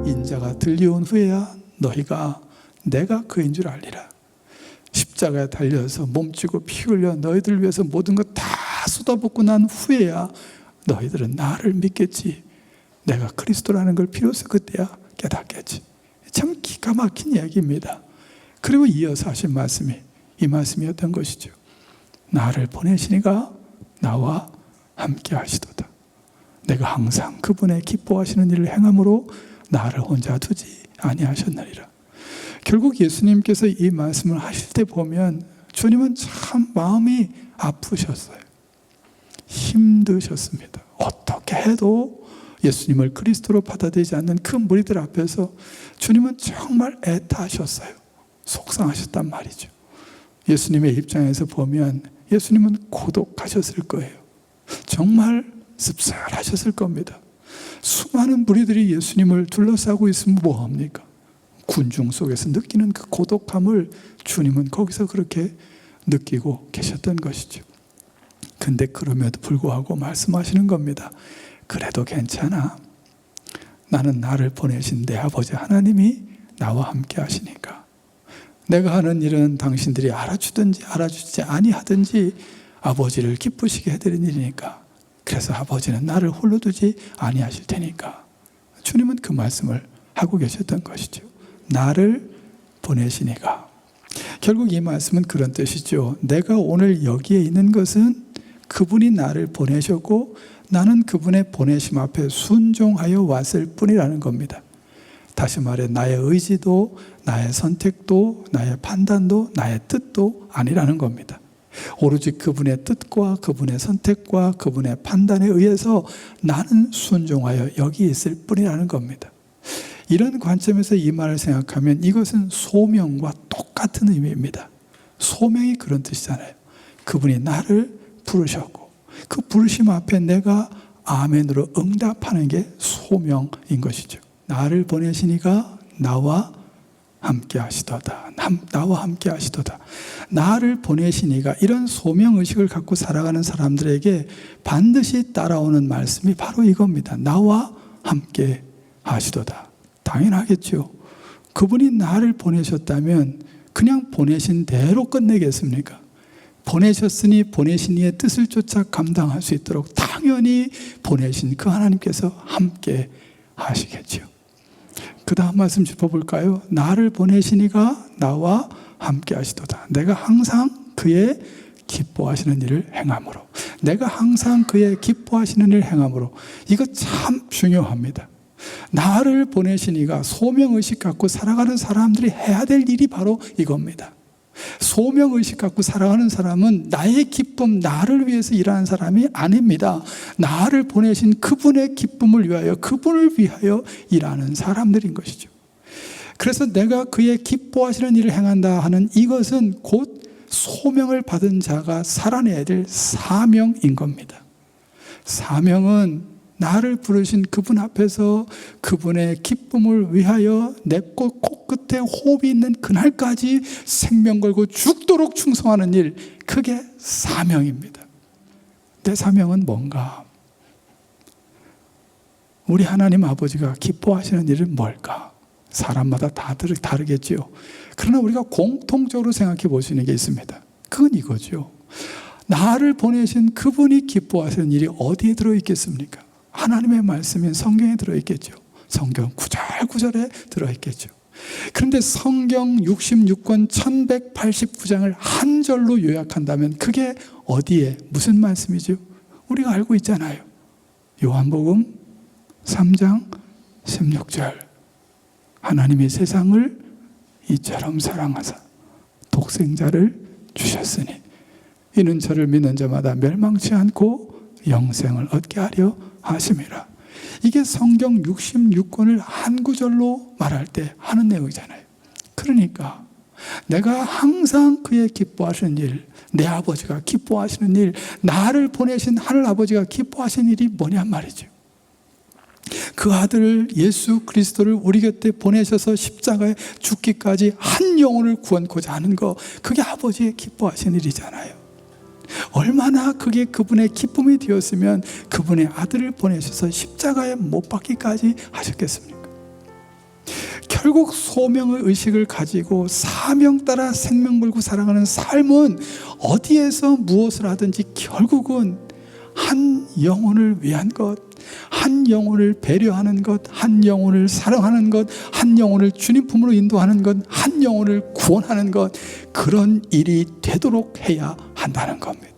인자가 들려온 후에야 너희가 내가 그인 줄 알리라. 십자가에 달려서 몸치고 피 흘려 너희들 위해서 모든 것 다 쏟아붓고 난 후에야 너희들은 나를 믿겠지. 내가 그리스도라는 걸 비로소 그때야 깨닫겠지. 참 기가 막힌 이야기입니다. 그리고 이어서 하신 말씀이 이 말씀이었던 것이죠. 나를 보내시니가 나와 함께 하시도다. 내가 항상 그분의 기뻐하시는 일을 행함으로 나를 혼자 두지 아니하셨느니라. 결국 예수님께서 이 말씀을 하실 때 보면 주님은 참 마음이 아프셨어요. 힘드셨습니다. 어떻게 해도 예수님을 그리스도로 받아들이지 않는 그 무리들 앞에서 주님은 정말 애타하셨어요. 속상하셨단 말이죠. 예수님의 입장에서 보면 예수님은 고독하셨을 거예요. 정말 씁쓸하셨을 겁니다. 수많은 무리들이 예수님을 둘러싸고 있으면 뭐합니까? 군중 속에서 느끼는 그 고독함을 주님은 거기서 그렇게 느끼고 계셨던 것이죠. 근데 그럼에도 불구하고 말씀하시는 겁니다. 그래도 괜찮아. 나는 나를 보내신 내 아버지 하나님이 나와 함께 하시니까. 내가 하는 일은 당신들이 알아주든지 알아주지 아니하든지 아버지를 기쁘시게 해드리는 일이니까. 그래서 아버지는 나를 홀로 두지 아니하실 테니까. 주님은 그 말씀을 하고 계셨던 것이죠. 나를 보내시니까. 결국 이 말씀은 그런 뜻이죠. 내가 오늘 여기에 있는 것은 그분이 나를 보내셨고 나는 그분의 보내심 앞에 순종하여 왔을 뿐이라는 겁니다. 다시 말해 나의 의지도 나의 선택도 나의 판단도 나의 뜻도 아니라는 겁니다. 오로지 그분의 뜻과 그분의 선택과 그분의 판단에 의해서 나는 순종하여 여기 있을 뿐이라는 겁니다. 이런 관점에서 이 말을 생각하면 이것은 소명과 똑같은 의미입니다. 소명이 그런 뜻이잖아요. 그분이 나를 부르셨고 그 부르심 앞에 내가 아멘으로 응답하는 게 소명인 것이죠. 나를 보내시니가 나와 함께 하시도다. 나와 함께 하시도다. 나를 보내시니가 이런 소명의식을 갖고 살아가는 사람들에게 반드시 따라오는 말씀이 바로 이겁니다. 나와 함께 하시도다. 당연하겠죠. 그분이 나를 보내셨다면 그냥 보내신 대로 끝내겠습니까? 보내셨으니 보내신 이의 뜻을 쫓아 감당할 수 있도록 당연히 보내신 그 하나님께서 함께 하시겠죠. 그 다음 말씀 짚어볼까요? 나를 보내시니가 나와 함께 하시도다. 내가 항상 그의 기뻐하시는 일을 행함으로. 내가 항상 그의 기뻐하시는 일을 행함으로. 이거 참 중요합니다. 나를 보내시니가 소명의식 갖고 살아가는 사람들이 해야 될 일이 바로 이겁니다. 소명의식 갖고 살아가는 사람은 나의 기쁨, 나를 위해서 일하는 사람이 아닙니다. 나를 보내신 그분의 기쁨을 위하여, 그분을 위하여 일하는 사람들인 것이죠. 그래서 내가 그의 기뻐하시는 일을 행한다 하는 이것은 곧 소명을 받은 자가 살아내야 될 사명인 겁니다. 사명은 나를 부르신 그분 앞에서 그분의 기쁨을 위하여 내 코끝에 호흡이 있는 그날까지 생명 걸고 죽도록 충성하는 일, 그게 사명입니다. 내 사명은 뭔가? 우리 하나님 아버지가 기뻐하시는 일은 뭘까? 사람마다 다 다르겠지요. 그러나 우리가 공통적으로 생각해 볼 수 있는 게 있습니다. 그건 이거죠. 나를 보내신 그분이 기뻐하시는 일이 어디에 들어있겠습니까? 하나님의 말씀인 성경에 들어있겠죠. 성경 구절구절에 들어있겠죠. 그런데 성경 66권 1189장을 한 절로 요약한다면 그게 어디에 무슨 말씀이죠? 우리가 알고 있잖아요. 요한복음 3장 16절. 하나님이 세상을 이처럼 사랑하사 독생자를 주셨으니 이는 저를 믿는 자마다 멸망치 않고 영생을 얻게 하려 하심이라. 이게 성경 66권을 한 구절로 말할 때 하는 내용이잖아요. 그러니까 내가 항상 그의 기뻐하시는 일, 내 아버지가 기뻐하시는 일, 나를 보내신 하늘 아버지가 기뻐하시는 일이 뭐냔 말이죠. 그 아들 예수 그리스도를 우리 곁에 보내셔서 십자가에 죽기까지 한 영혼을 구원코자 하는 거, 그게 아버지의 기뻐하시는 일이잖아요. 얼마나 그게 그분의 기쁨이 되었으면 그분의 아들을 보내셔서 십자가에 못 박기까지 하셨겠습니까? 결국 소명의 의식을 가지고 사명 따라 생명 걸고 살아가는 삶은 어디에서 무엇을 하든지 결국은 한 영혼을 위한 것, 한 영혼을 배려하는 것, 한 영혼을 사랑하는 것, 한 영혼을 주님 품으로 인도하는 것, 한 영혼을 구원하는 것, 그런 일이 되도록 해야 한다는 겁니다.